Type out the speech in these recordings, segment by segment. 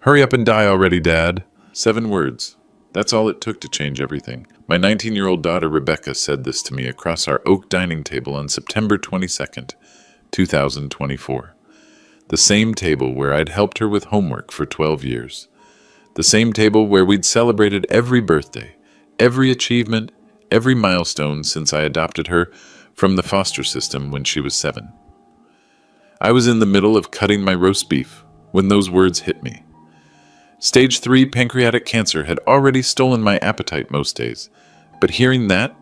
Hurry up and die already, Dad. 7 words. That's all it took to change everything. My 19-year-old daughter Rebecca said this to me across our oak dining table on September 22nd, 2024. The same table where I'd helped her with homework for 12 years. The same table where we'd celebrated every birthday, every achievement, every milestone since I adopted her from the foster system when she was 7. I was in the middle of cutting my roast beef when those words hit me. Stage 3 pancreatic cancer had already stolen my appetite most days, but hearing that,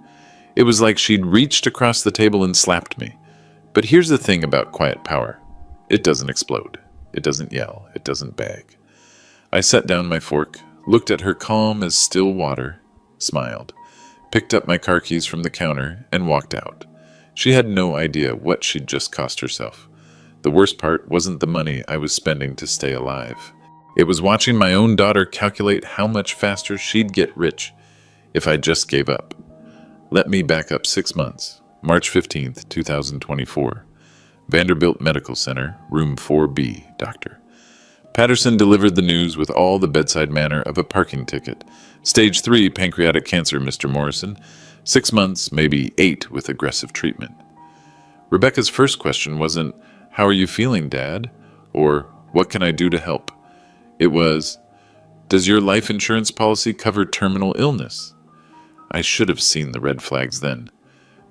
it was like she'd reached across the table and slapped me. But here's the thing about quiet power. It doesn't explode. It doesn't yell. It doesn't beg. I set down my fork, looked at her calm as still water, smiled, picked up my car keys from the counter, and walked out. She had no idea what she'd just cost herself. The worst part wasn't the money I was spending to stay alive. It was watching my own daughter calculate how much faster she'd get rich if I just gave up. Let me back up 6 months. March 15th, 2024. Vanderbilt Medical Center, room 4B, doctor. Patterson delivered the news with all the bedside manner of a parking ticket. Stage 3 pancreatic cancer, Mr. Morrison. 6 months, maybe 8 with aggressive treatment. Rebecca's first question wasn't, "How are you feeling, Dad?" or "What can I do to help?" It was, "Does your life insurance policy cover terminal illness?" I should have seen the red flags then.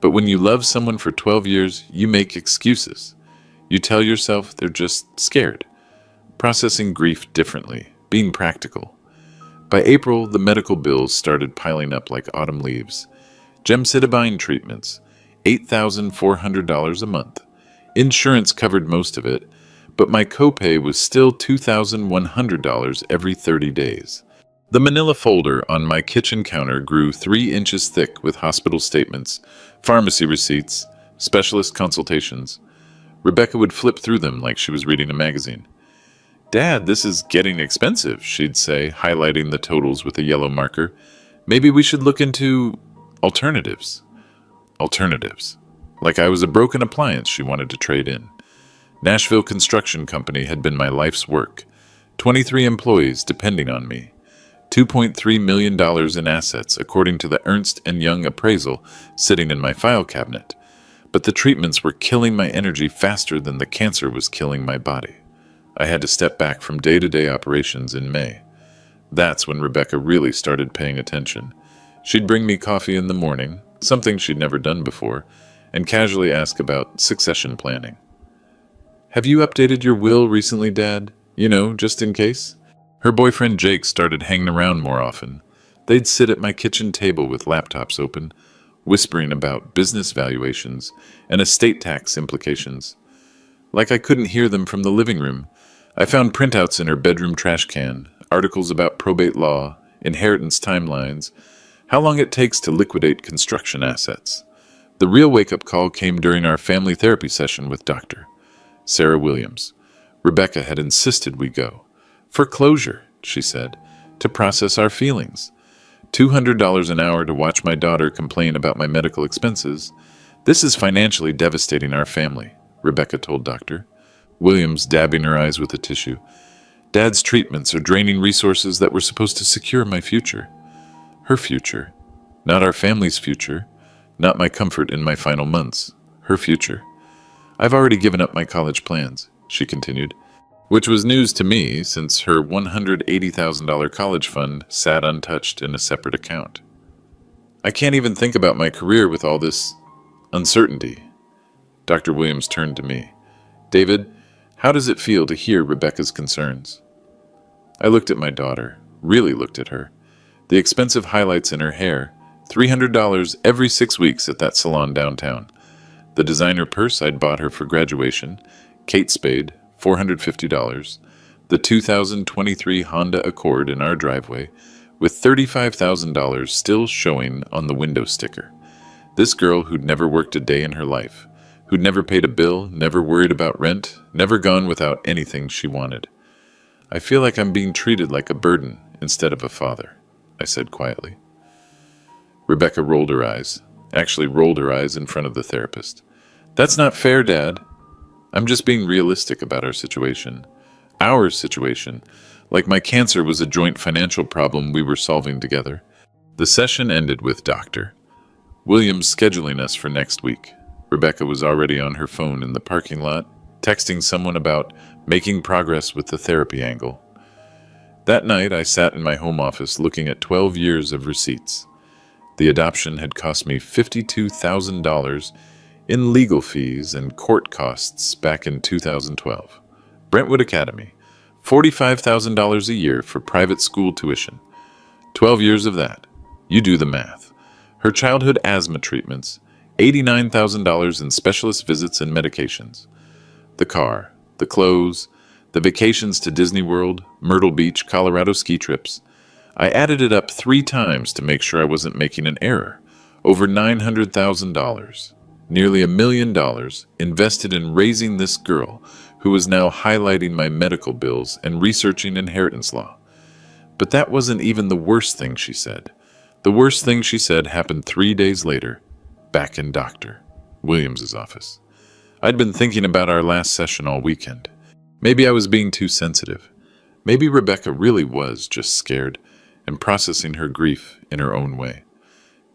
But when you love someone for 12 years, you make excuses. You tell yourself they're just scared. Processing grief differently, being practical. By April, the medical bills started piling up like autumn leaves. Gemcitabine treatments, $8,400 a month. Insurance covered most of it, but my copay was still $2,100 every 30 days. The manila folder on my kitchen counter grew 3 inches thick with hospital statements, pharmacy receipts, specialist consultations. Rebecca would flip through them like she was reading a magazine. "Dad, this is getting expensive," she'd say, highlighting the totals with a yellow marker. "Maybe we should look into alternatives." Alternatives. Like I was a broken appliance she wanted to trade in. Nashville Construction Company had been my life's work. 23 employees depending on me. $2.3 million in assets, according to the Ernst & Young appraisal sitting in my file cabinet. But the treatments were killing my energy faster than the cancer was killing my body. I had to step back from day-to-day operations in May. That's when Rebecca really started paying attention. She'd bring me coffee in the morning, something she'd never done before, and casually ask about succession planning. "Have you updated your will recently, Dad? You know, just in case?" Her boyfriend Jake started hanging around more often. They'd sit at my kitchen table with laptops open, whispering about business valuations and estate tax implications. Like I couldn't hear them from the living room, I found printouts in her bedroom trash can, articles about probate law, inheritance timelines, how long it takes to liquidate construction assets. The real wake-up call came during our family therapy session with Dr. Sarah Williams. Rebecca had insisted we go. "For closure," she said, "to process our feelings. $200 an hour to watch my daughter complain about my medical expenses. This is financially devastating our family," Rebecca told Dr. Williams, dabbing her eyes with a tissue. "Dad's treatments are draining resources that were supposed to secure my future." Her future. Not our family's future. Not my comfort in my final months. Her future. "I've already given up my college plans," she continued, which was news to me since her $180,000 college fund sat untouched in a separate account. "I can't even think about my career with all this uncertainty." Dr. Williams turned to me. "David, how does it feel to hear Rebecca's concerns?" I looked at my daughter, really looked at her. The expensive highlights in her hair, $300 every 6 weeks at that salon downtown. The designer purse I'd bought her for graduation, Kate Spade, $450. The 2023 Honda Accord in our driveway, with $35,000 still showing on the window sticker. This girl who'd never worked a day in her life, who'd never paid a bill, never worried about rent, never gone without anything she wanted. "I feel like I'm being treated like a burden instead of a father," I said quietly. Rebecca rolled her eyes in front of the therapist. "That's not fair, Dad. I'm just being realistic about our situation. Our situation. like my cancer was a joint financial problem we were solving together. The session ended with Dr. Williams scheduling us for next week. Rebecca was already on her phone in the parking lot, texting someone about making progress with the therapy angle. That night, I sat in my home office looking at 12 years of receipts. The adoption had cost me $52,000 in legal fees and court costs back in 2012. Brentwood Academy, $45,000 a year for private school tuition. 12 years of that. You do the math. Her childhood asthma treatments, $89,000 in specialist visits and medications. The car, the clothes, the vacations to Disney World, Myrtle Beach, Colorado ski trips. I added it up 3 times to make sure I wasn't making an error. Over $900,000, nearly $1 million, invested in raising this girl who was now highlighting my medical bills and researching inheritance law. But that wasn't even the worst thing she said. The worst thing she said happened 3 days later, back in Dr. Williams's office. I'd been thinking about our last session all weekend. Maybe I was being too sensitive. Maybe Rebecca really was just scared and processing her grief in her own way.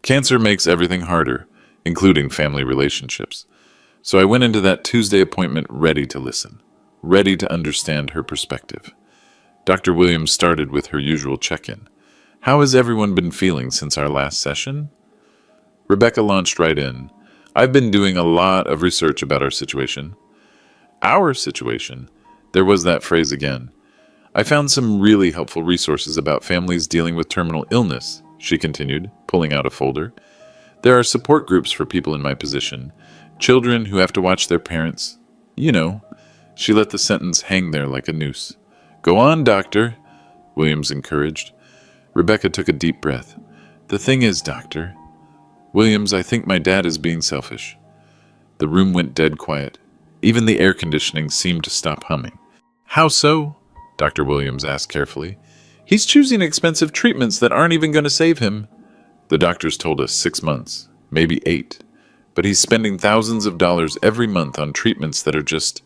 Cancer makes everything harder, including family relationships. So I went into that Tuesday appointment ready to listen, ready to understand her perspective. Dr. Williams started with her usual check-in. How has everyone been feeling since our last session? Rebecca launched right in. I've been doing a lot of research about our situation. Our situation? There was that phrase again. I found some really helpful resources about families dealing with terminal illness, she continued, pulling out a folder. There are support groups for people in my position, children who have to watch their parents. You know. She let the sentence hang there like a noose. Go on, doctor, Williams encouraged. Rebecca took a deep breath. The thing is, doctor, Williams, I think my dad is being selfish. The room went dead quiet. Even the air conditioning seemed to stop humming. How so? Dr. Williams asked carefully. He's choosing expensive treatments that aren't even going to save him. The doctors told us 6 months, maybe 8. But he's spending thousands of dollars every month on treatments that are just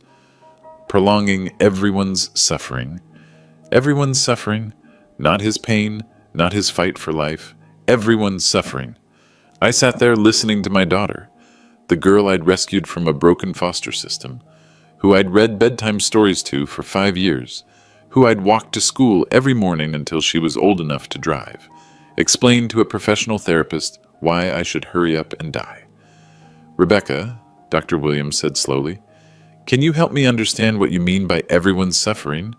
prolonging everyone's suffering. Everyone's suffering. Not his pain, not his fight for life. Everyone's suffering. I sat there listening to my daughter, the girl I'd rescued from a broken foster system, who I'd read bedtime stories to for 5 years, who I'd walked to school every morning until she was old enough to drive, explained to a professional therapist why I should hurry up and die. Rebecca, Dr. Williams said slowly, can you help me understand what you mean by everyone's suffering?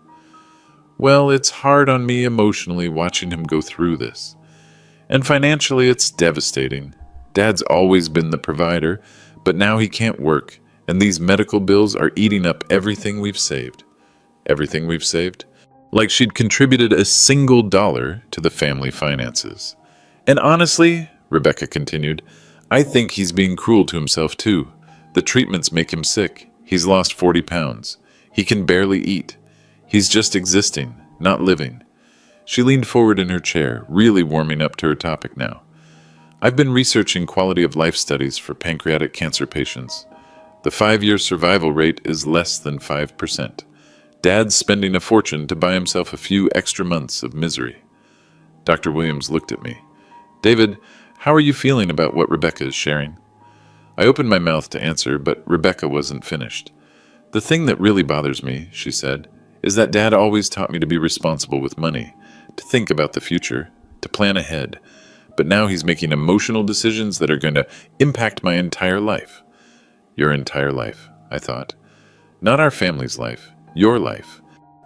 Well, it's hard on me emotionally watching him go through this. And financially, it's devastating. Dad's always been the provider, but now he can't work, and these medical bills are eating up everything we've saved. Everything we've saved? Like she'd contributed a single dollar to the family finances. And honestly, Rebecca continued, I think he's being cruel to himself too. The treatments make him sick. He's lost 40 pounds. He can barely eat. He's just existing, not living. She leaned forward in her chair, really warming up to her topic now. I've been researching quality of life studies for pancreatic cancer patients. The 5-year survival rate is less than 5%. Dad's spending a fortune to buy himself a few extra months of misery. Dr. Williams looked at me. David, how are you feeling about what Rebecca is sharing? I opened my mouth to answer, but Rebecca wasn't finished. The thing that really bothers me, she said, is that Dad always taught me to be responsible with money, to think about the future, to plan ahead. But now he's making emotional decisions that are going to impact my entire life. Your entire life, I thought. Not our family's life, your life.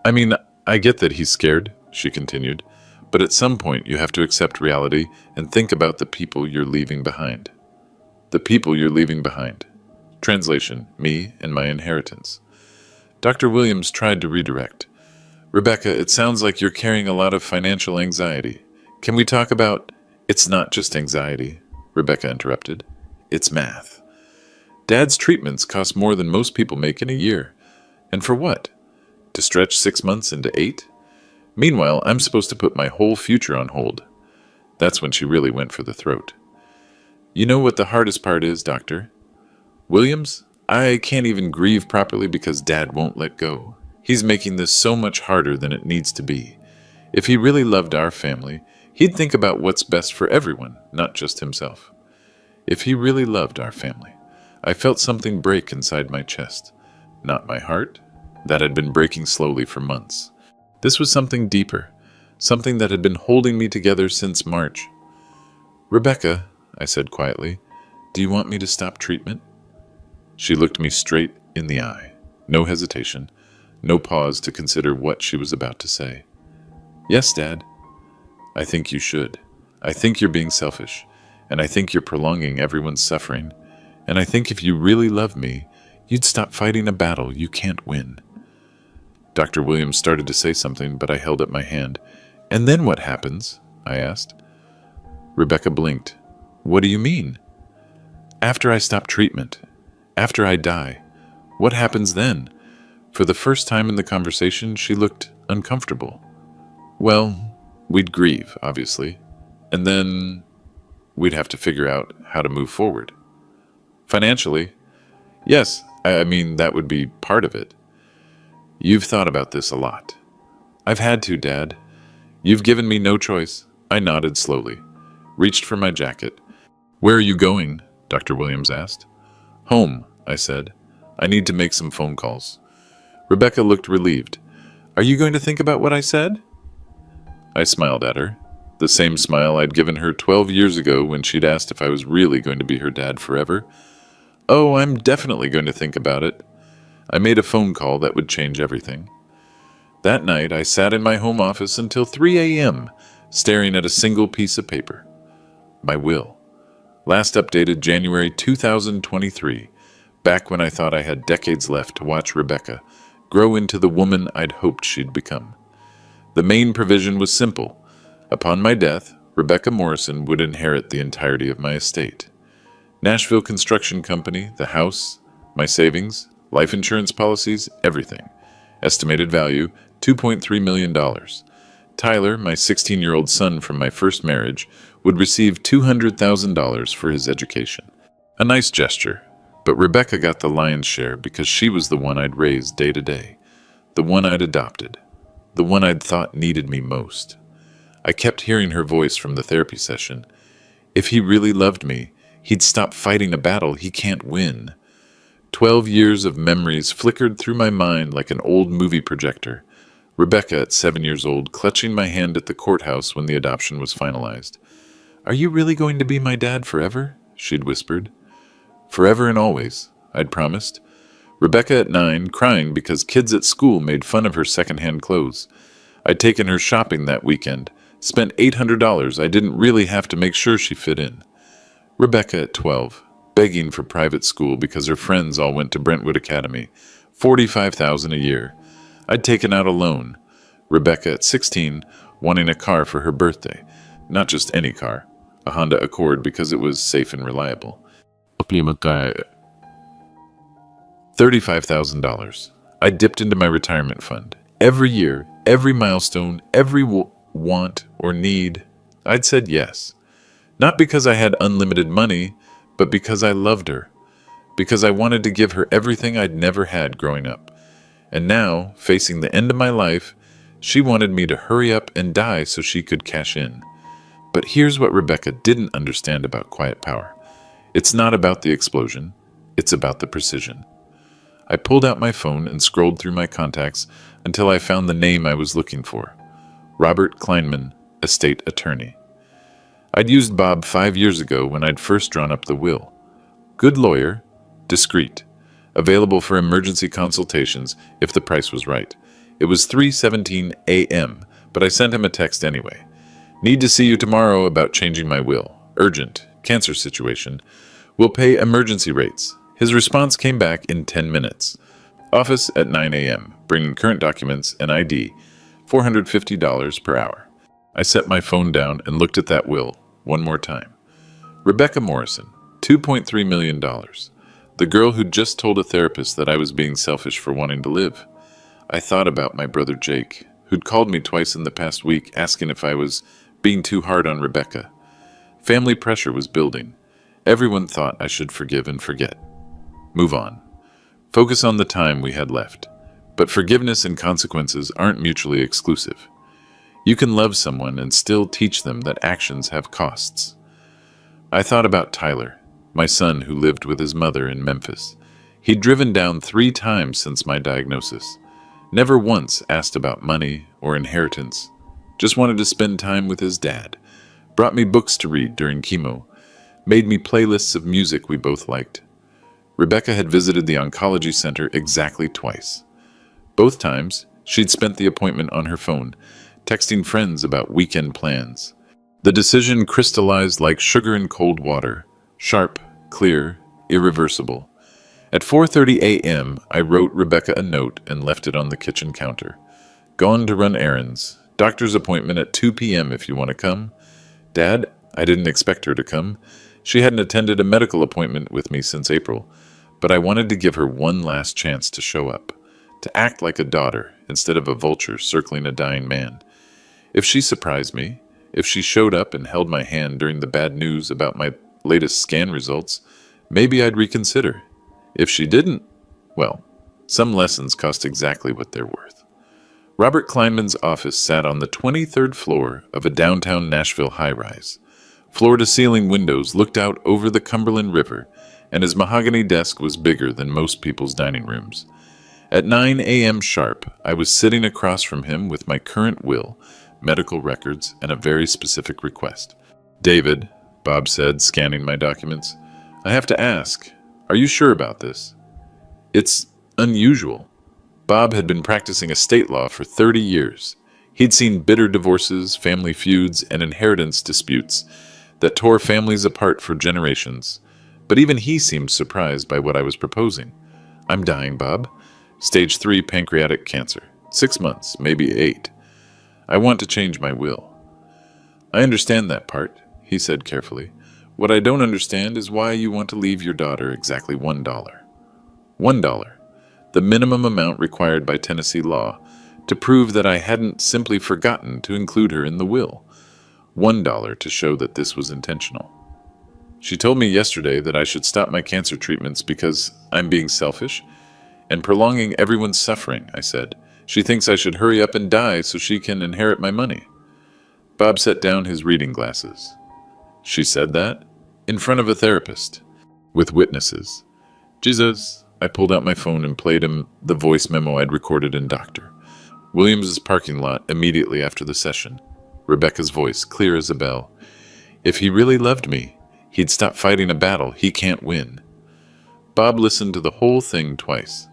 I mean, I get that he's scared, she continued, but at some point you have to accept reality and think about the people you're leaving behind. The people you're leaving behind. Translation, me and my inheritance. Dr. Williams tried to redirect. Rebecca, it sounds like you're carrying a lot of financial anxiety. Can we talk about... It's not just anxiety, Rebecca interrupted. It's math. Dad's treatments cost more than most people make in a year. And for what? To stretch 6 months into 8? Meanwhile, I'm supposed to put my whole future on hold. That's when she really went for the throat. You know what the hardest part is, Doctor? Williams, I can't even grieve properly because Dad won't let go. He's making this so much harder than it needs to be. If he really loved our family, he'd think about what's best for everyone, not just himself. If he really loved our family. I felt something break inside my chest. Not my heart. That had been breaking slowly for months. This was something deeper, something that had been holding me together since March. "Rebecca," I said quietly, "do you want me to stop treatment?" She looked me straight in the eye. No hesitation, no pause to consider what she was about to say. "Yes, Dad." "I think you should. I think you're being selfish, and I think you're prolonging everyone's suffering, and I think if you really love me, you'd stop fighting a battle you can't win." Dr. Williams started to say something, but I held up my hand. "And then what happens?" I asked. Rebecca blinked. "What do you mean?" "After I stop treatment, after I die, what happens then?" For the first time in the conversation, she looked uncomfortable. "Well, we'd grieve, obviously, and then we'd have to figure out how to move forward. Financially, yes, I mean, that would be part of it. You've thought about this a lot." "I've had to, Dad. You've given me no choice." I nodded slowly, reached for my jacket. "Where are you going?" Dr. Williams asked. "Home," I said. "I need to make some phone calls." Rebecca looked relieved. "Are you going to think about what I said?" I smiled at her, the same smile I'd given her 12 years ago when she'd asked if I was really going to be her dad forever. "Oh, I'm definitely going to think about it." I made a phone call that would change everything. That night, I sat in my home office until 3 a.m., staring at a single piece of paper. My will. Last updated January 2023, back when I thought I had decades left to watch Rebecca grow into the woman I'd hoped she'd become. The main provision was simple. Upon my death, Rebecca Morrison would inherit the entirety of my estate. Nashville Construction Company, the house, my savings, life insurance policies, everything. Estimated value, $2.3 million. Tyler, my 16-year-old son from my first marriage, would receive $200,000 for his education. A nice gesture, but Rebecca got the lion's share because she was the one I'd raised day to day, the one I'd adopted, the one I'd thought needed me most. I kept hearing her voice from the therapy session. If he really loved me, he'd stop fighting a battle he can't win. 12 years of memories flickered through my mind like an old movie projector. Rebecca, at 7 years old, clutching my hand at the courthouse when the adoption was finalized. "Are you really going to be my dad forever?" she'd whispered. "Forever and always," I'd promised. Rebecca at 9, crying because kids at school made fun of her secondhand clothes. I'd taken her shopping that weekend, spent $800 I didn't really have to make sure she fit in. Rebecca at 12, begging for private school because her friends all went to Brentwood Academy, $45,000 a year. I'd taken out a loan. Rebecca at 16, wanting a car for her birthday. Not just any car, a Honda Accord because it was safe and reliable. $35,000. I dipped into my retirement fund. Every year, every milestone, every want or need, I'd said yes. Not because I had unlimited money, but because I loved her. Because I wanted to give her everything I'd never had growing up. And now, facing the end of my life, she wanted me to hurry up and die so she could cash in. But here's what Rebecca didn't understand about quiet power. It's not about the explosion. It's about the precision. I pulled out my phone and scrolled through my contacts until I found the name I was looking for. Robert Kleinman, estate attorney. I'd used Bob 5 years ago when I'd first drawn up the will. Good lawyer, discreet, available for emergency consultations if the price was right. It was 3:17 a.m., but I sent him a text anyway. Need to see you tomorrow about changing my will. Urgent, cancer situation. Will pay emergency rates. His response came back in 10 minutes. Office at 9 a.m., bringing current documents and ID, $450 per hour. I set my phone down and looked at that will one more time. Rebecca Morrison, $2.3 million. The girl who'd just told a therapist that I was being selfish for wanting to live. I thought about my brother Jake, who'd called me twice in the past week asking if I was being too hard on Rebecca. Family pressure was building. Everyone thought I should forgive and forget. Move on. Focus on the time we had left. But forgiveness and consequences aren't mutually exclusive. You can love someone and still teach them that actions have costs. I thought about Tyler, my son who lived with his mother in Memphis. He'd driven down 3 times since my diagnosis. Never once asked about money or inheritance. Just wanted to spend time with his dad. Brought me books to read during chemo. Made me playlists of music we both liked. Rebecca had visited the oncology center exactly twice. Both times, she'd spent the appointment on her phone, texting friends about weekend plans. The decision crystallized like sugar in cold water, sharp, clear, irreversible. At 4:30 a.m., I wrote Rebecca a note and left it on the kitchen counter. Gone to run errands. Doctor's appointment at 2 p.m. if you want to come. Dad, I didn't expect her to come. She hadn't attended a medical appointment with me since April, but I wanted to give her one last chance to show up, to act like a daughter instead of a vulture circling a dying man. If she surprised me, if she showed up and held my hand during the bad news about my latest scan results, maybe I'd reconsider. If she didn't, well, some lessons cost exactly what they're worth. Robert Kleinman's office sat on the 23rd floor of a downtown Nashville high-rise. Floor-to-ceiling windows looked out over the Cumberland River, and his mahogany desk was bigger than most people's dining rooms. At 9 a.m. sharp, I was sitting across from him with my current will, medical records, and a very specific request. "David," Bob said, scanning my documents, "I have to ask, are you sure about this? It's unusual." Bob had been practicing estate law for 30 years. He'd seen bitter divorces, family feuds, and inheritance disputes that tore families apart for generations. But even he seemed surprised by what I was proposing. "I'm dying, Bob. Stage 3 pancreatic cancer. 6 months, maybe 8. I want to change my will." "I understand that part," he said carefully. "What I don't understand is why you want to leave your daughter exactly $1. $1. The minimum amount required by Tennessee law to prove that I hadn't simply forgotten to include her in the will. $1 to show that this was intentional. She told me yesterday that I should stop my cancer treatments because I'm being selfish and prolonging everyone's suffering," I said. "She thinks I should hurry up and die so she can inherit my money." Bob set down his reading glasses. "She said that? In front of a therapist? With witnesses?" "Jesus." I pulled out my phone and played him the voice memo I'd recorded in Dr. Williams's parking lot immediately after the session. Rebecca's voice, clear as a bell. "If he really loved me, he'd stop fighting a battle he can't win." Bob listened to the whole thing twice.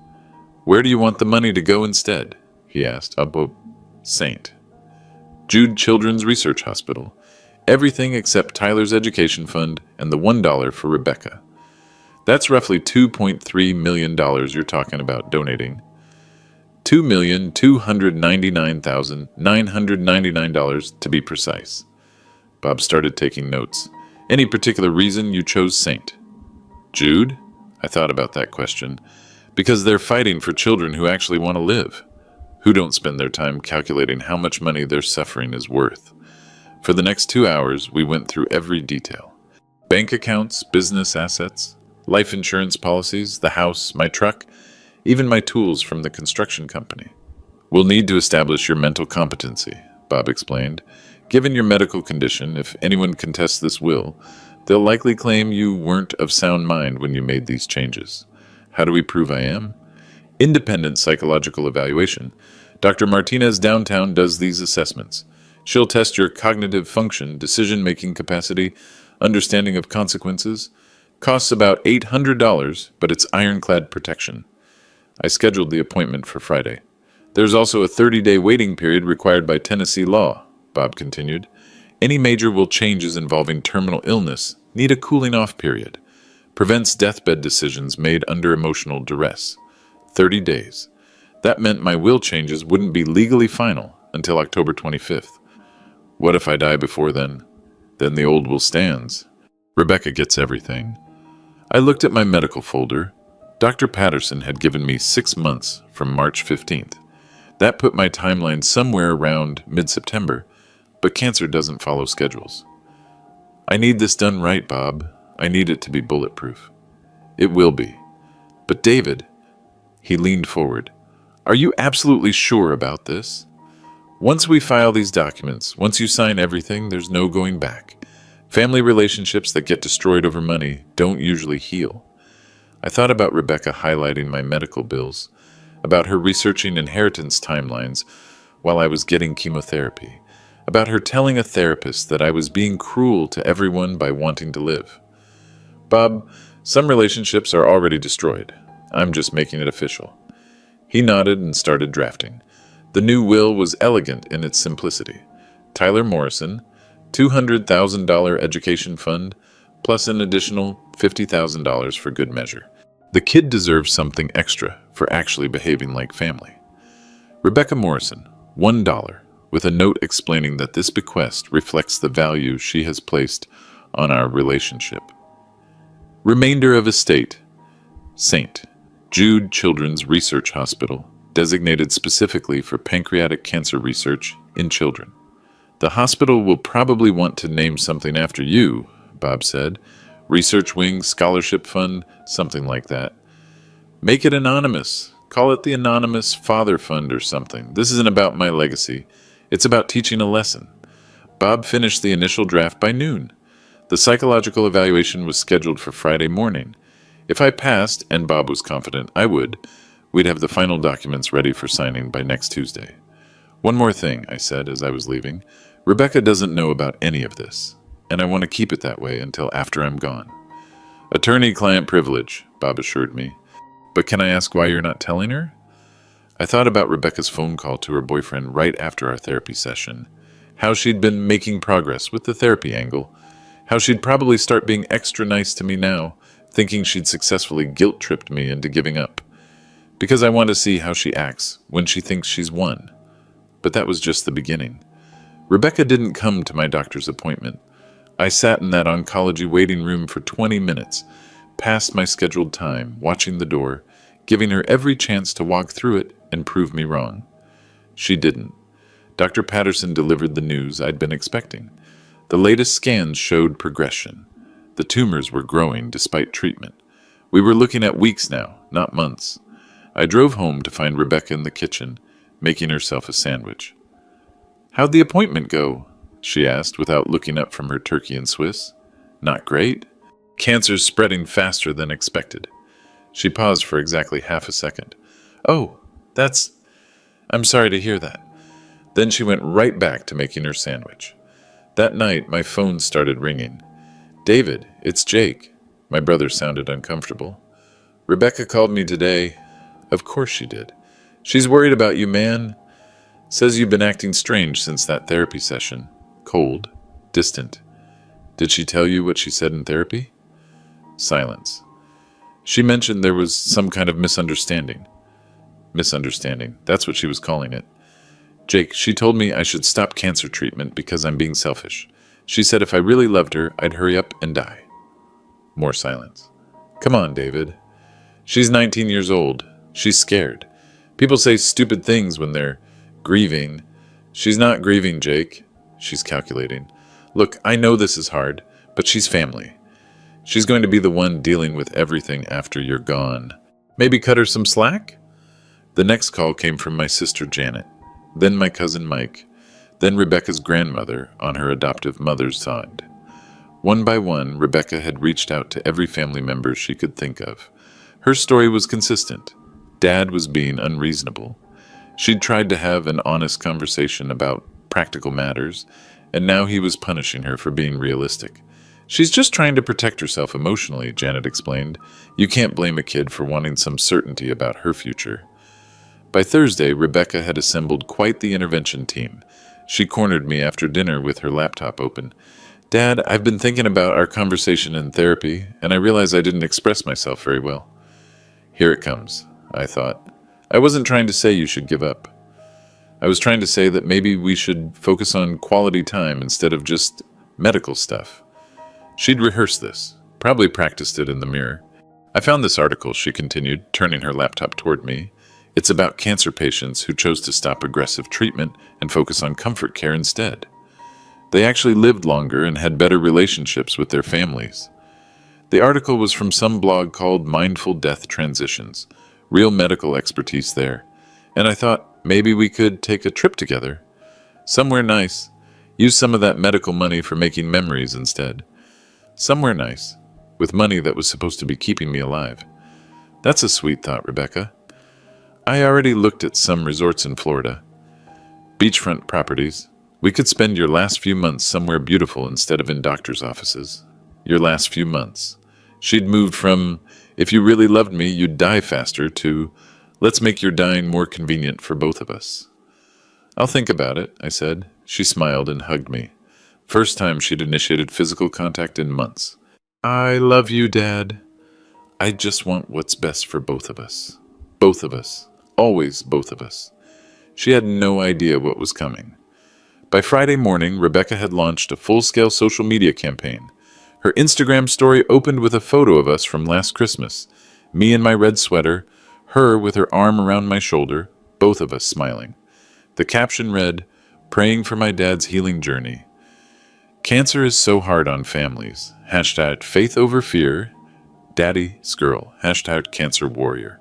"Where do you want the money to go instead?" he asked. Saint. Jude Children's Research Hospital. Everything except Tyler's education fund and the $1 for Rebecca. That's roughly $2.3 million you're talking about donating. $2,299,999 to be precise. Bob started taking notes. "Any particular reason you chose Saint?" "Jude?" I thought about that question. "Because they're fighting for children who actually want to live, who don't spend their time calculating how much money their suffering is worth." For the next 2 hours, we went through every detail. Bank accounts, business assets, life insurance policies, the house, my truck, even my tools from the construction company. "We'll need to establish your mental competency," Bob explained. "Given your medical condition, if anyone contests this will, they'll likely claim you weren't of sound mind when you made these changes." "How do we prove I am?" "Independent psychological evaluation. Dr. Martinez downtown does these assessments. She'll test your cognitive function, decision-making capacity, understanding of consequences. Costs about $800, but it's ironclad protection." I scheduled the appointment for Friday. "There's also a 30-day waiting period required by Tennessee law," Bob continued. "Any major will changes involving terminal illness need a cooling-off period. Prevents deathbed decisions made under emotional duress. 30 days. That meant my will changes wouldn't be legally final until October 25th. What if I die before then? Then the old will stands. Rebecca gets everything. I looked at my medical folder. Dr. Patterson had given me 6 months from March 15th. That put my timeline somewhere around mid-September, but cancer doesn't follow schedules. "I need this done right, Bob. I need it to be bulletproof." "It will be. But David," he leaned forward, Are you absolutely sure about this? Once we file these documents, once you sign everything, there's no going back. Family relationships that get destroyed over money don't usually heal. I thought about Rebecca highlighting my medical bills, about her researching inheritance timelines while I was getting chemotherapy, about her telling a therapist that I was being cruel to everyone by wanting to live. Bob, some relationships are already destroyed. I'm just making it official. He nodded and started drafting. The new will was elegant in its simplicity. Tyler Morrison, $200,000 education fund, plus an additional $50,000 for good measure. The kid deserves something extra for actually behaving like family. Rebecca Morrison, $1, with a note explaining that this bequest reflects the value she has placed on our relationship. Remainder of estate, St. Jude Children's Research Hospital, designated specifically for pancreatic cancer research in children. The hospital will probably want to name something after you, Bob said. Research Wing, Scholarship Fund, something like that. Make it anonymous. Call it the Anonymous Father Fund or something. This isn't about my legacy. It's about teaching a lesson. Bob finished the initial draft by noon. The psychological evaluation was scheduled for Friday morning. If I passed, and Bob was confident I would, we'd have the final documents ready for signing by next Tuesday. One more thing, I said as I was leaving. Rebecca doesn't know about any of this, and I want to keep it that way until after I'm gone. Attorney-client privilege, Bob assured me. But can I ask why you're not telling her? I thought about Rebecca's phone call to her boyfriend right after our therapy session, how she'd been making progress with the therapy angle, how she'd probably start being extra nice to me now, thinking she'd successfully guilt-tripped me into giving up. Because I want to see how she acts when she thinks she's won. But that was just the beginning. Rebecca didn't come to my doctor's appointment. I sat in that oncology waiting room for 20 minutes, past my scheduled time, watching the door, giving her every chance to walk through it and prove me wrong. She didn't. Dr. Patterson delivered the news I'd been expecting. The latest scans showed progression. The tumors were growing despite treatment. We were looking at weeks now, not months. I drove home to find Rebecca in the kitchen, making herself a sandwich. "How'd the appointment go?" she asked without looking up from her turkey and Swiss. "Not great. Cancer's spreading faster than expected." She paused for exactly half a second. "Oh, I'm sorry to hear that." Then she went right back to making her sandwich. That night, my phone started ringing. "David, it's Jake." My brother sounded uncomfortable. "Rebecca called me today." "Of course she did. She's worried about you, man. Says you've been acting strange since that therapy session. Cold, distant. Did she tell you what she said in therapy?" Silence. "She mentioned there was some kind of misunderstanding." Misunderstanding. That's what she was calling it. "Jake, she told me I should stop cancer treatment because I'm being selfish. She said if I really loved her, I'd hurry up and die." More silence. "Come on, David. She's 19 years old. She's scared. People say stupid things when they're grieving. She's not grieving, Jake." She's calculating. "Look, I know this is hard, but she's family. She's going to be the one dealing with everything after you're gone. Maybe cut her some slack?" The next call came from my sister Janet, then my cousin Mike, then Rebecca's grandmother on her adoptive mother's side. One by one, Rebecca had reached out to every family member she could think of. Her story was consistent. Dad was being unreasonable. She'd tried to have an honest conversation about practical matters, and now he was punishing her for being realistic. "She's just trying to protect herself emotionally," Janet explained. "You can't blame a kid for wanting some certainty about her future." By Thursday, Rebecca had assembled quite the intervention team. She cornered me after dinner with her laptop open. "Dad, I've been thinking about our conversation in therapy, and I realize I didn't express myself very well." Here it comes, I thought. I wasn't trying to say you should give up. I was trying to say that maybe we should focus on quality time instead of just medical stuff. She'd rehearsed this, probably practiced it in the mirror. "I found this article," she continued, turning her laptop toward me. "It's about cancer patients who chose to stop aggressive treatment and focus on comfort care instead. They actually lived longer and had better relationships with their families." The article was from some blog called Mindful Death Transitions. Real medical expertise there. And I thought maybe we could take a trip together. Somewhere nice. Use some of that medical money for making memories instead. Somewhere nice. With money that was supposed to be keeping me alive. That's a sweet thought, Rebecca. I already looked at some resorts in Florida. Beachfront properties. We could spend your last few months somewhere beautiful instead of in doctor's offices. Your last few months. She'd moved from, if you really loved me, you'd die faster, to, let's make your dying more convenient for both of us. I'll think about it, I said. She smiled and hugged me. First time she'd initiated physical contact in months. I love you, Dad. I just want what's best for both of us. Both of us. Always both of us. She had no idea what was coming. By Friday morning, Rebecca had launched a full-scale social media campaign. Her Instagram story opened with a photo of us from last Christmas. Me in my red sweater, her with her arm around my shoulder, both of us smiling. The caption read, "Praying for my dad's healing journey. Cancer is so hard on families. Hashtag faith over fear. Daddy's girl. Hashtag cancer warrior."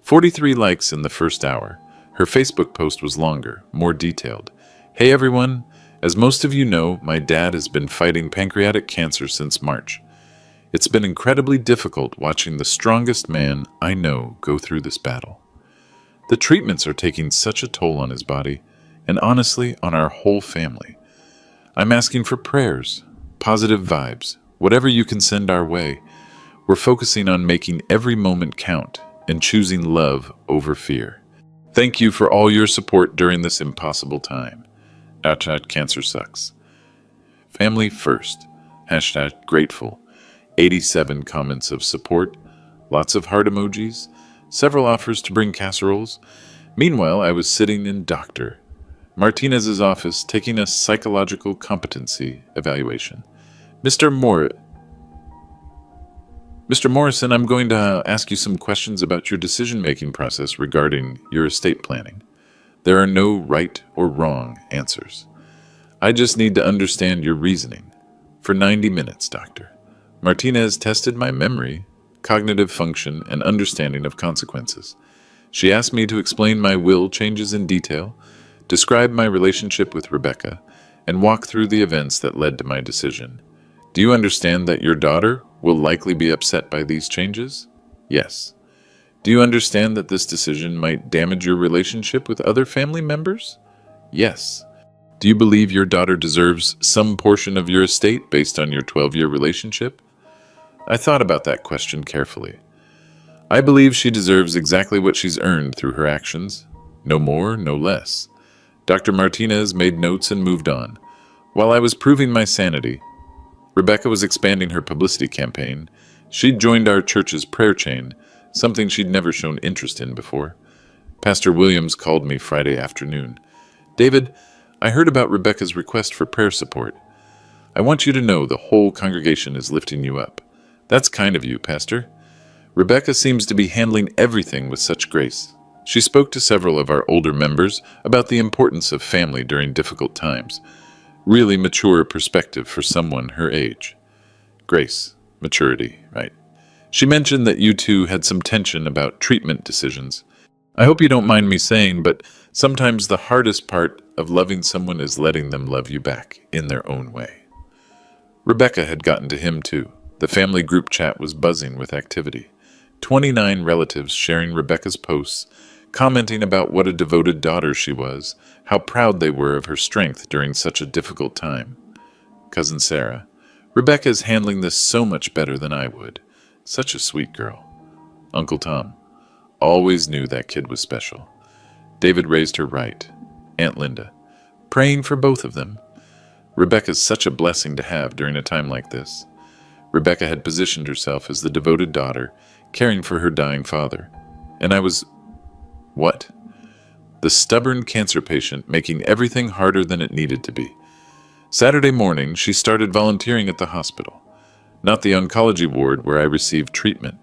43 likes in the first hour. Her Facebook post was longer, more detailed. Hey everyone, as most of you know, my dad has been fighting pancreatic cancer since March. It's been incredibly difficult watching the strongest man I know go through this battle. The treatments are taking such a toll on his body, and honestly, on our whole family. I'm asking for prayers, positive vibes, whatever you can send our way. We're focusing on making every moment count and choosing love over fear. Thank you for all your support during this impossible time. Hashtag cancer sucks. Family first. Hashtag grateful. 87 comments of support. Lots of heart emojis. Several offers to bring casseroles. Meanwhile, I was sitting in Dr. Martinez's office taking a psychological competency evaluation. Mr. Morrison, I'm going to ask you some questions about your decision-making process regarding your estate planning. There are no right or wrong answers. I just need to understand your reasoning. For 90 minutes, Doctor. Martinez tested my memory, cognitive function, and understanding of consequences. She asked me to explain my will changes in detail, describe my relationship with Rebecca, and walk through the events that led to my decision. Do you understand that your daughter will likely be upset by these changes? Yes. Do you understand that this decision might damage your relationship with other family members? Yes. Do you believe your daughter deserves some portion of your estate based on your 12-year relationship? I thought about that question carefully. I believe she deserves exactly what she's earned through her actions. No more, no less. Dr. Martinez made notes and moved on. While I was proving my sanity, Rebecca was expanding her publicity campaign. She'd joined our church's prayer chain, something she'd never shown interest in before. Pastor Williams called me Friday afternoon. David, I heard about Rebecca's request for prayer support. I want you to know the whole congregation is lifting you up. That's kind of you, Pastor. Rebecca seems to be handling everything with such grace. She spoke to several of our older members about the importance of family during difficult times. Really mature perspective for someone her age. Grace, maturity, right? She mentioned that you two had some tension about treatment decisions. I hope you don't mind me saying, but sometimes the hardest part of loving someone is letting them love you back in their own way. Rebecca had gotten to him too. The family group chat was buzzing with activity. 29 relatives sharing Rebecca's posts, commenting about what a devoted daughter she was, how proud they were of her strength during such a difficult time. Cousin Sarah, Rebecca is handling this so much better than I would. Such a sweet girl. Uncle Tom, always knew that kid was special. David raised her right. Aunt Linda, praying for both of them. Rebecca's such a blessing to have during a time like this. Rebecca had positioned herself as the devoted daughter, caring for her dying father. And I was... what? The stubborn cancer patient making everything harder than it needed to be. Saturday morning, she started volunteering at the hospital. Not the oncology ward where I received treatment.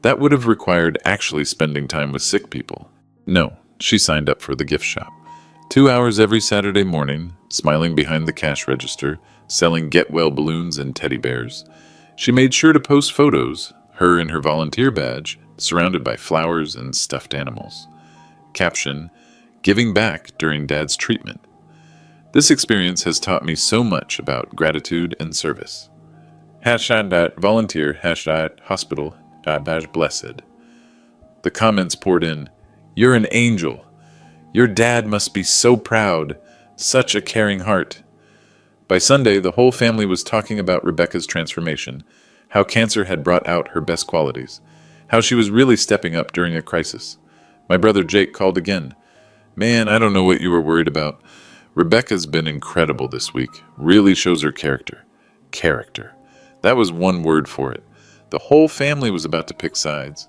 That would have required actually spending time with sick people. No, she signed up for the gift shop. 2 hours every Saturday morning, smiling behind the cash register, selling get-well balloons and teddy bears. She made sure to post photos, her in her volunteer badge, surrounded by flowers and stuffed animals. Caption: Giving back during Dad's treatment. This experience has taught me so much about gratitude and service. #volunteer, #hospital, #blessed. The comments poured in. You're an angel. Your dad must be so proud. Such a caring heart. By Sunday, the whole family was talking about Rebecca's transformation, how cancer had brought out her best qualities, how she was really stepping up during a crisis. My brother Jake called again. Man, I don't know what you were worried about. Rebecca's been incredible this week. Really shows her character. Character. That was one word for it. The whole family was about to pick sides.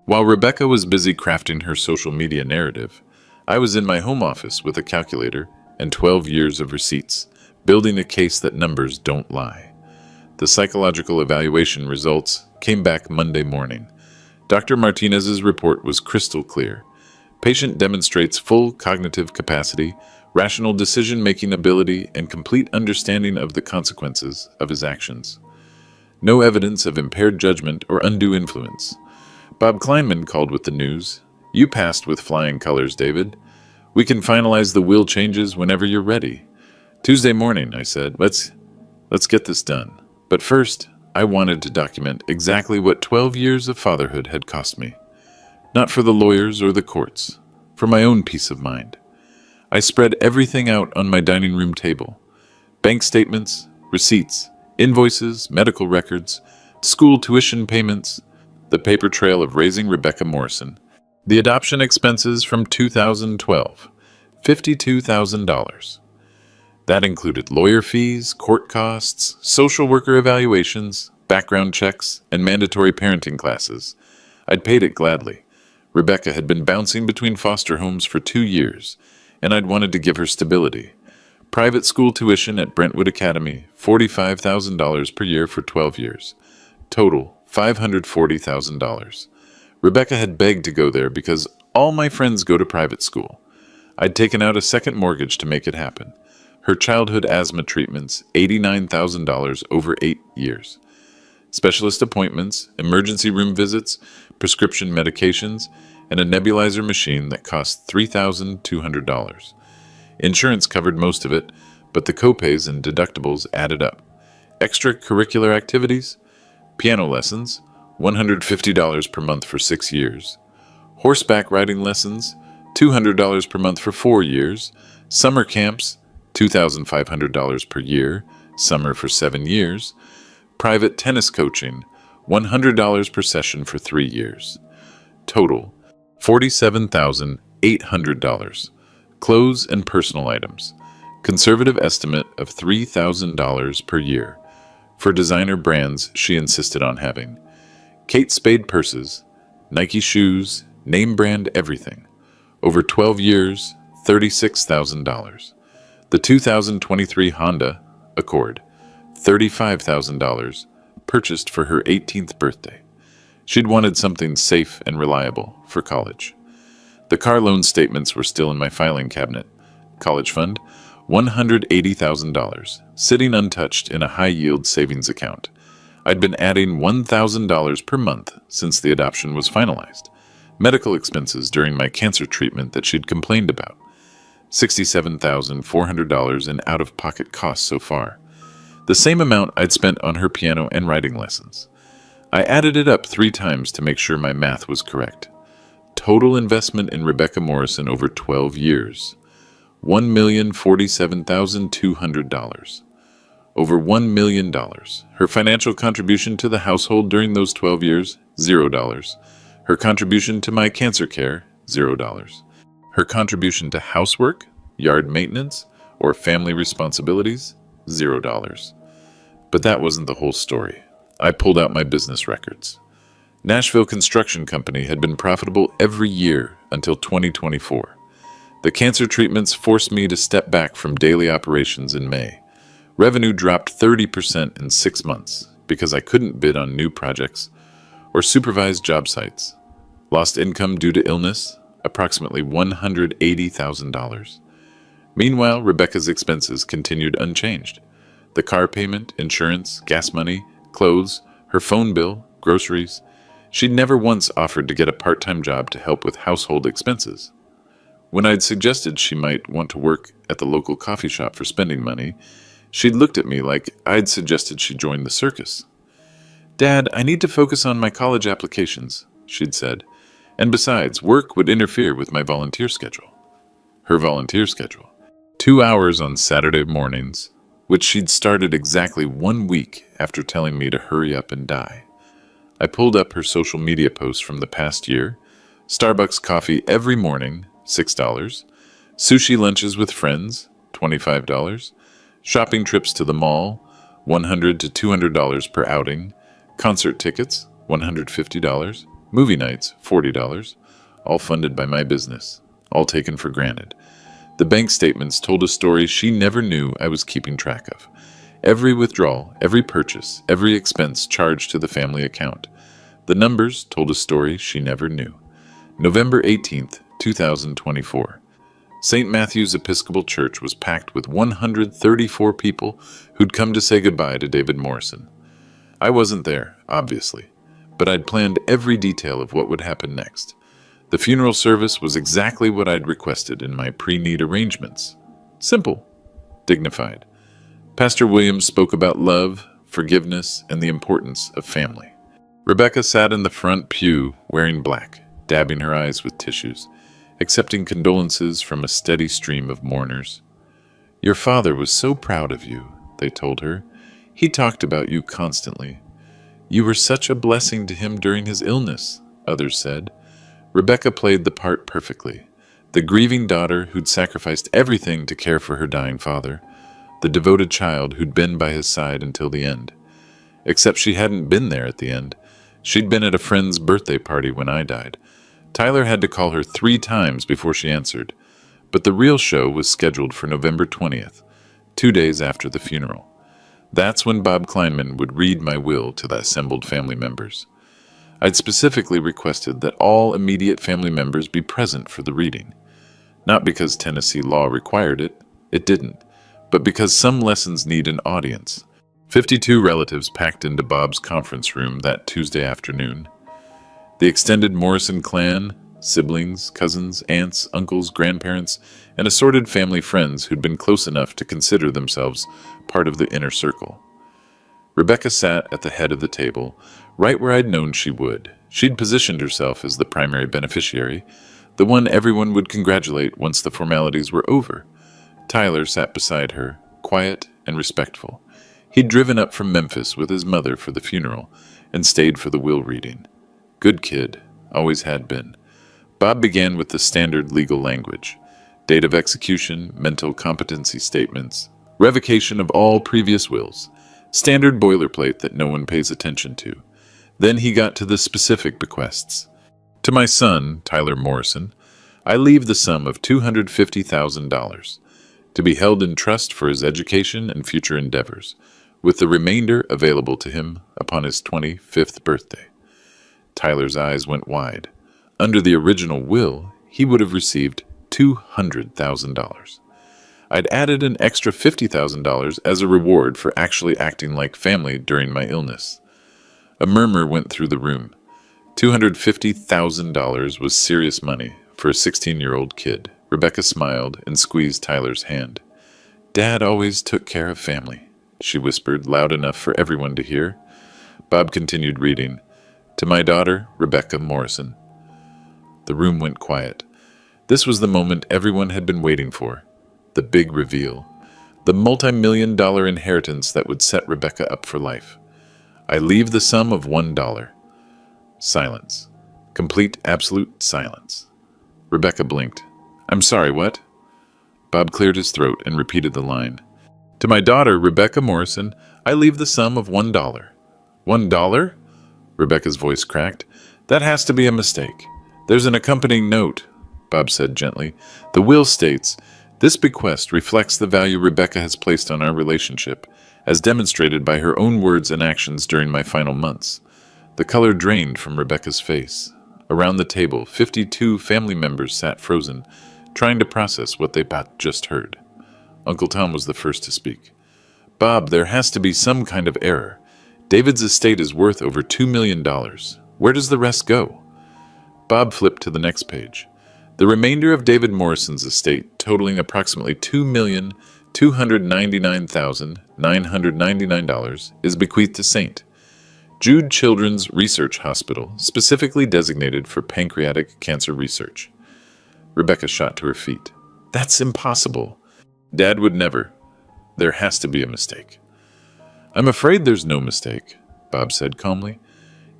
While Rebecca was busy crafting her social media narrative, I was in my home office with a calculator and 12 years of receipts, building a case that numbers don't lie. The psychological evaluation results came back Monday morning. Dr. Martinez's report was crystal clear. Patient demonstrates full cognitive capacity, rational decision-making ability, and complete understanding of the consequences of his actions. No evidence of impaired judgment or undue influence. Bob Kleinman called with the news. You passed with flying colors, David. We can finalize the will changes whenever you're ready. Tuesday morning, I said, let's get this done. But first, I wanted to document exactly what 12 years of fatherhood had cost me. Not for the lawyers or the courts, for my own peace of mind. I spread everything out on my dining room table. Bank statements, receipts, invoices, medical records, school tuition payments, the paper trail of raising Rebecca Morrison, the adoption expenses from 2012, $52,000. That included lawyer fees, court costs, social worker evaluations, background checks, and mandatory parenting classes. I'd paid it gladly. Rebecca had been bouncing between foster homes for 2 years, and I'd wanted to give her stability. Private school tuition at Brentwood Academy, $45,000 per year for 12 years. Total, $540,000. Rebecca had begged to go there because all my friends go to private school. I'd taken out a second mortgage to make it happen. Her childhood asthma treatments, $89,000 over 8 years. Specialist appointments, emergency room visits, prescription medications, and a nebulizer machine that cost $3,200. Insurance covered most of it, but the copays and deductibles added up. Extracurricular activities, piano lessons, $150 per month for 6 years. Horseback riding lessons, $200 per month for 4 years. Summer camps, $2,500 per year, summer for 7 years. Private tennis coaching, $100 per session for 3 years. Total, $47,800. Clothes and personal items. Conservative estimate of $3,000 per year. For designer brands she insisted on having. Kate Spade purses, Nike shoes, name brand everything. Over 12 years, $36,000. The 2023 Honda Accord, $35,000, purchased for her 18th birthday. She'd wanted something safe and reliable for college. The car loan statements were still in my filing cabinet. College fund, $180,000, sitting untouched in a high-yield savings account. I'd been adding $1,000 per month since the adoption was finalized. Medical expenses during my cancer treatment that she'd complained about. $67,400 in out-of-pocket costs so far. The same amount I'd spent on her piano and writing lessons. I added it up 3 times to make sure my math was correct. Total investment in Rebecca Morrison over 12 years. $1,047,200. Over $1 million. Her financial contribution to the household during those 12 years, $0. Her contribution to my cancer care, $0. Her contribution to housework, yard maintenance, or family responsibilities, $0. But that wasn't the whole story. I pulled out my business records. Nashville Construction Company had been profitable every year until 2024. The cancer treatments forced me to step back from daily operations in May. Revenue dropped 30% in 6 months because I couldn't bid on new projects or supervise job sites. Lost income due to illness, approximately $180,000. Meanwhile, Rebecca's expenses continued unchanged. The car payment, insurance, gas money, clothes, her phone bill, groceries. She'd never once offered to get a part-time job to help with household expenses. When I'd suggested she might want to work at the local coffee shop for spending money, she'd looked at me like I'd suggested she join the circus. "Dad, I need to focus on my college applications," she'd said. "And besides, work would interfere with my volunteer schedule." Her volunteer schedule. 2 hours on Saturday mornings, which she'd started exactly 1 week after telling me to hurry up and die. I pulled up her social media posts from the past year. Starbucks coffee every morning, $6. Sushi lunches with friends, $25. Shopping trips to the mall, $100 to $200 per outing. Concert tickets, $150. Movie nights, $40. All funded by my business. All taken for granted. The bank statements told a story she never knew I was keeping track of. Every withdrawal, every purchase, every expense charged to the family account. The numbers told a story she never knew. November 18th, 2024. St. Matthew's Episcopal Church was packed with 134 people who'd come to say goodbye to David Morrison. I wasn't there, obviously, but I'd planned every detail of what would happen next. The funeral service was exactly what I'd requested in my pre-need arrangements. Simple, dignified. Pastor Williams spoke about love, forgiveness, and the importance of family. Rebecca sat in the front pew wearing black, dabbing her eyes with tissues, accepting condolences from a steady stream of mourners. "Your father was so proud of you," they told her. "He talked about you constantly. You were such a blessing to him during his illness," others said. Rebecca played the part perfectly. The grieving daughter who'd sacrificed everything to care for her dying father. The devoted child who'd been by his side until the end. Except she hadn't been there at the end. She'd been at a friend's birthday party when I died. Tyler had to call her 3 times before she answered. But the real show was scheduled for November 20th, 2 days after the funeral. That's when Bob Kleinman would read my will to the assembled family members. I'd specifically requested that all immediate family members be present for the reading. Not because Tennessee law required it, it didn't, but because some lessons need an audience. 52 relatives packed into Bob's conference room that Tuesday afternoon. The extended Morrison clan, siblings, cousins, aunts, uncles, grandparents, and assorted family friends who'd been close enough to consider themselves part of the inner circle. Rebecca sat at the head of the table, right where I'd known she would. She'd positioned herself as the primary beneficiary, the one everyone would congratulate once the formalities were over. Tyler sat beside her, quiet and respectful. He'd driven up from Memphis with his mother for the funeral and stayed for the will reading. Good kid, always had been. Bob began with the standard legal language. Date of execution, mental competency statements, revocation of all previous wills. Standard boilerplate that no one pays attention to. Then he got to the specific bequests. To my son, Tyler Morrison, I leave the sum of $250,000 to be held in trust for his education and future endeavors, with the remainder available to him upon his 25th birthday. Tyler's eyes went wide. Under the original will, he would have received $200,000. I'd added an extra $50,000 as a reward for actually acting like family during my illness. A murmur went through the room. $250,000 was serious money for a 16-year-old kid. Rebecca smiled and squeezed Tyler's hand. "Dad always took care of family," she whispered, loud enough for everyone to hear. Bob continued reading. To my daughter, Rebecca Morrison. The room went quiet. This was the moment everyone had been waiting for. The big reveal. The multi-million-dollar inheritance that would set Rebecca up for life. I leave the sum of $1. Silence. Complete, absolute silence. Rebecca blinked. "I'm sorry, what?" Bob cleared his throat and repeated the line. To my daughter, Rebecca Morrison, I leave the sum of $1. $1? Rebecca's voice cracked. "That has to be a mistake. There's an accompanying note," Bob said gently. "The will states, this bequest reflects the value Rebecca has placed on our relationship, as demonstrated by her own words and actions during my final months." The color drained from Rebecca's face. Around the table, 52 family members sat frozen, trying to process what they just heard. Uncle Tom was the first to speak. "Bob, there has to be some kind of error. David's estate is worth over $2 million. Where does the rest go?" Bob flipped to the next page. The remainder of David Morrison's estate, totaling approximately $2,299,999, is bequeathed to St. Jude Children's Research Hospital, specifically designated for pancreatic cancer research. Rebecca shot to her feet. That's impossible. Dad would never. There has to be a mistake. I'm afraid there's no mistake, Bob said calmly.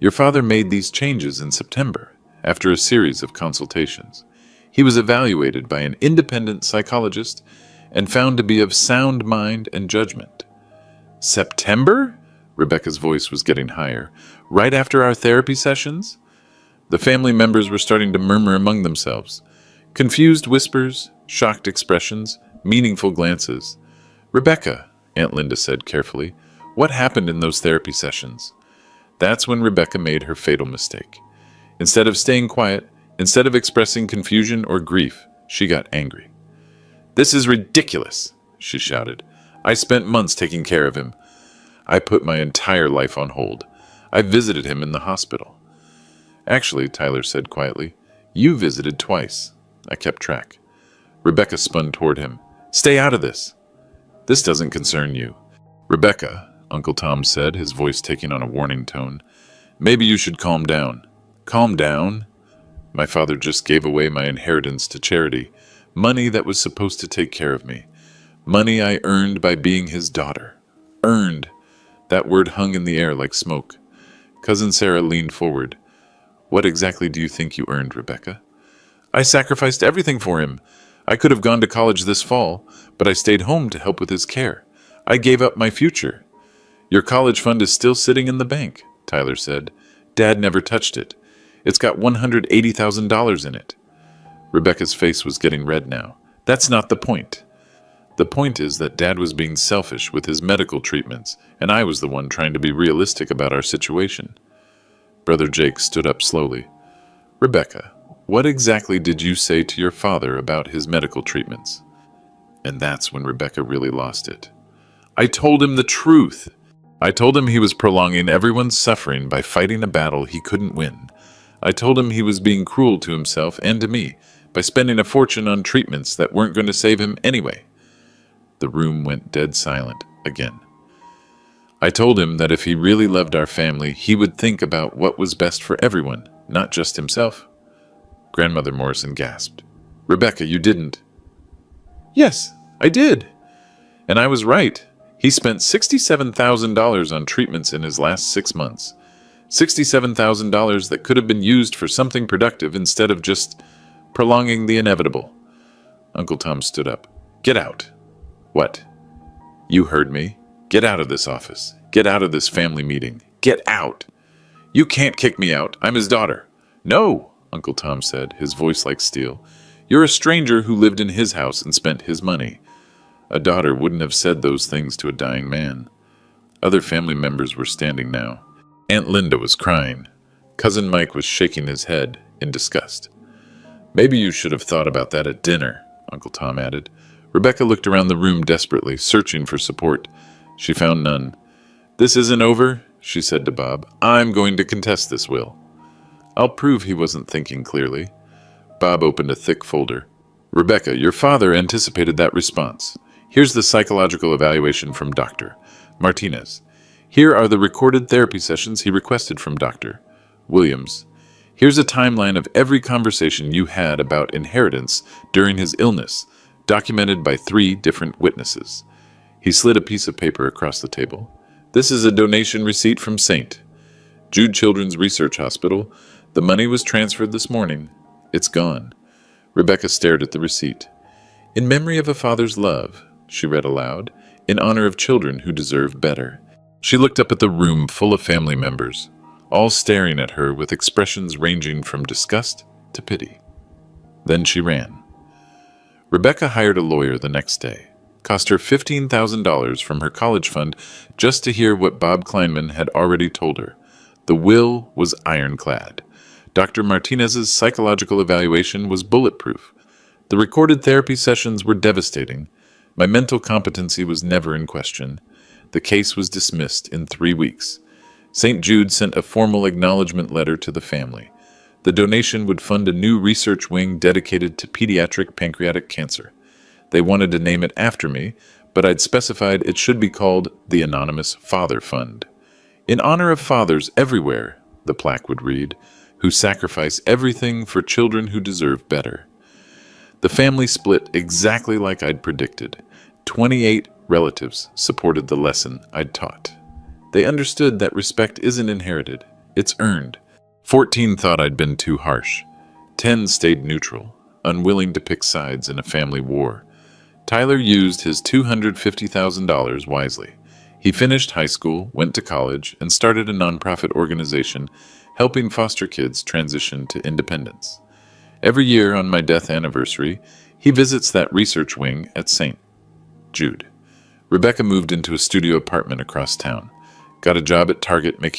Your father made these changes in September, after a series of consultations. He was evaluated by an independent psychologist and found to be of sound mind and judgment. September? Rebecca's voice was getting higher. Right after our therapy sessions? The family members were starting to murmur among themselves. Confused whispers, shocked expressions, meaningful glances. Rebecca, Aunt Linda said carefully, what happened in those therapy sessions? That's when Rebecca made her fatal mistake. Instead of staying quiet, instead of expressing confusion or grief, she got angry. This is ridiculous, she shouted. I spent months taking care of him. I put my entire life on hold. I visited him in the hospital. Actually, Tyler said quietly, you visited twice. I kept track. Rebecca spun toward him. Stay out of this. This doesn't concern you. Rebecca, Uncle Tom said, his voice taking on a warning tone. Maybe you should calm down. Calm down? My father just gave away my inheritance to charity. Money that was supposed to take care of me. Money I earned by being his daughter. Earned. That word hung in the air like smoke. Cousin Sarah leaned forward. What exactly do you think you earned, Rebecca? I sacrificed everything for him. I could have gone to college this fall, but I stayed home to help with his care. I gave up my future. Your college fund is still sitting in the bank, Tyler said. Dad never touched it. It's got $180,000 in it. Rebecca's face was getting red now. That's not the point. The point is that Dad was being selfish with his medical treatments, and I was the one trying to be realistic about our situation. Brother Jake stood up slowly. Rebecca, what exactly did you say to your father about his medical treatments? And that's when Rebecca really lost it. I told him the truth. I told him he was prolonging everyone's suffering by fighting a battle he couldn't win. I told him he was being cruel to himself and to me by spending a fortune on treatments that weren't going to save him anyway. The room went dead silent again. I told him that if he really loved our family, he would think about what was best for everyone, not just himself. Grandmother Morrison gasped. Rebecca, you didn't. Yes, I did. And I was right. He spent $67,000 on treatments in his last 6 months. $67,000 that could have been used for something productive instead of just prolonging the inevitable. Uncle Tom stood up. Get out. What? You heard me. Get out of this office. Get out of this family meeting. Get out. You can't kick me out. I'm his daughter. No, Uncle Tom said, his voice like steel. You're a stranger who lived in his house and spent his money. A daughter wouldn't have said those things to a dying man. Other family members were standing now. Aunt Linda was crying. Cousin Mike was shaking his head in disgust. Maybe you should have thought about that at dinner, Uncle Tom added. Rebecca looked around the room desperately, searching for support. She found none. This isn't over, she said to Bob. I'm going to contest this will. I'll prove he wasn't thinking clearly. Bob opened a thick folder. Rebecca, your father anticipated that response. Here's the psychological evaluation from Dr. Martinez. Here are the recorded therapy sessions he requested from Dr. Williams. Here's a timeline of every conversation you had about inheritance during his illness, documented by 3 different witnesses. He slid a piece of paper across the table. This is a donation receipt from St. Jude Children's Research Hospital. The money was transferred this morning. It's gone. Rebecca stared at the receipt. In memory of a father's love, she read aloud, in honor of children who deserve better. She looked up at the room full of family members, all staring at her with expressions ranging from disgust to pity. Then she ran. Rebecca hired a lawyer the next day. Cost her $15,000 from her college fund just to hear what Bob Kleinman had already told her. The will was ironclad. Dr. Martinez's psychological evaluation was bulletproof. The recorded therapy sessions were devastating. My mental competency was never in question. The case was dismissed in 3 weeks. St. Jude sent a formal acknowledgement letter to the family. The donation would fund a new research wing dedicated to pediatric pancreatic cancer. They wanted to name it after me, but I'd specified it should be called the Anonymous Father Fund. In honor of fathers everywhere, the plaque would read, who sacrifice everything for children who deserve better. The family split exactly like I'd predicted. 28 relatives supported the lesson I'd taught. They understood that respect isn't inherited, it's earned. 14 thought I'd been too harsh. 10 stayed neutral, unwilling to pick sides in a family war. Tyler used his $250,000 wisely. He finished high school, went to college, and started a nonprofit organization helping foster kids transition to independence. Every year on my death anniversary, he visits that research wing at St. Jude. Rebecca moved into a studio apartment across town, got a job at Target making